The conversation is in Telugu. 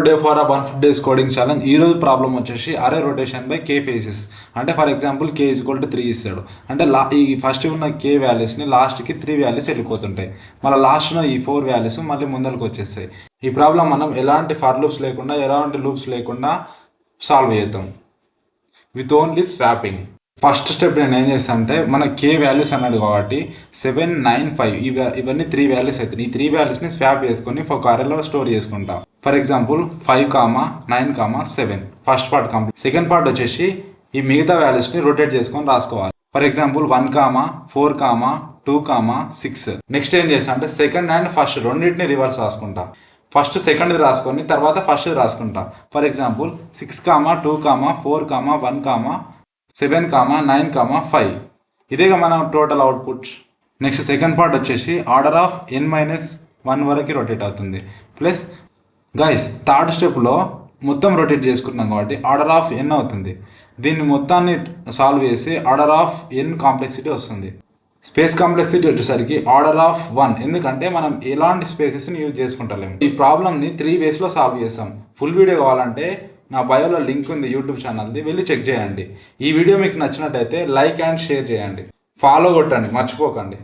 Day for a 150 days coding challenge. ఈ రోజు ప్రాబ్లం వచ్చేసి అరే రొటేషన్ బై కే ఫేసెస్. అంటే for example K is equal to 3 ఇస్తాడు. అంటే ఈ ఫస్ట్ ఉన్న కే వాల్యూస్ని లాస్ట్కి 3 వాల్యూస్ వెళ్ళిపోతుంటాయి. మళ్ళీ లాస్ట్లో ఈ 4 వాల్యూస్ మళ్ళీ ముందరకు వచ్చేస్తాయి. ఈ ప్రాబ్లం మనం ఎలాంటి ఫర్ లూప్స్ లేకుండా ఎలాంటి లూప్స్ లేకుండా సాల్వ్ చేద్దాం with only swapping. First step నేను ఏం చేస్తాను అంటే మన కే వాల్యూస్ అన్నాడు కాబట్టి 7, 9, 5 ఇవన్నీ 3 వాల్యూస్ అవుతాయి. ఈ 3 వాల్యూస్ని స్వాప్ చేసుకొని ఒక అరేలో స్టోర్ చేసుకుంటాం. For example 5, 9, 7 first part complete. Second part వచ్చేసి ఈ మిగతా వాల్యూస్ని రొటేట్ చేసుకొని రాసుకోవాలి. For example 1, 4, 2, 6. నెక్స్ట్ ఏం చేస్తా అంటే సెకండ్ అండ్ ఫస్ట్ రెండింటిని రివర్స్ రాసుకుంటా. ఫస్ట్ సెకండ్ రాసుకొని తర్వాత ఫస్ట్ రాసుకుంటా. For example 6, 2, 4, 1, 7, 9, 5. ఇదేగా మన total output. Next second part వచ్చేసి ఆర్డర్ ఆఫ్ n-1 వరకు రొటేట్ అవుతుంది. ప్లస్ గైస్ థర్డ్ స్టెప్లో మొత్తం రొటేట్ చేసుకుంటున్నాం కాబట్టి ఆర్డర్ ఆఫ్ n అవుతుంది. దీన్ని మొత్తాన్ని సాల్వ్ చేసి ఆర్డర్ ఆఫ్ n కాంప్లెక్సిటీ వస్తుంది. స్పేస్ కాంప్లెక్సిటీ వచ్చేసరికి ఆర్డర్ ఆఫ్ 1, ఎందుకంటే మనం ఎలాంటి స్పేసెస్ని యూజ్ చేసుకుంటలేము. ఈ ప్రాబ్లమ్ని 3 వేస్లో సాల్వ్ చేస్తాం. ఫుల్ వీడియో కావాలంటే నా బయోలో లింక్ ఉంది యూట్యూబ్ ఛానల్ది, వెళ్ళి చెక్ చేయండి. ఈ వీడియో మీకు నచ్చినట్టయితే లైక్ అండ్ షేర్ చేయండి, ఫాలో కొట్టండి, మర్చిపోకండి.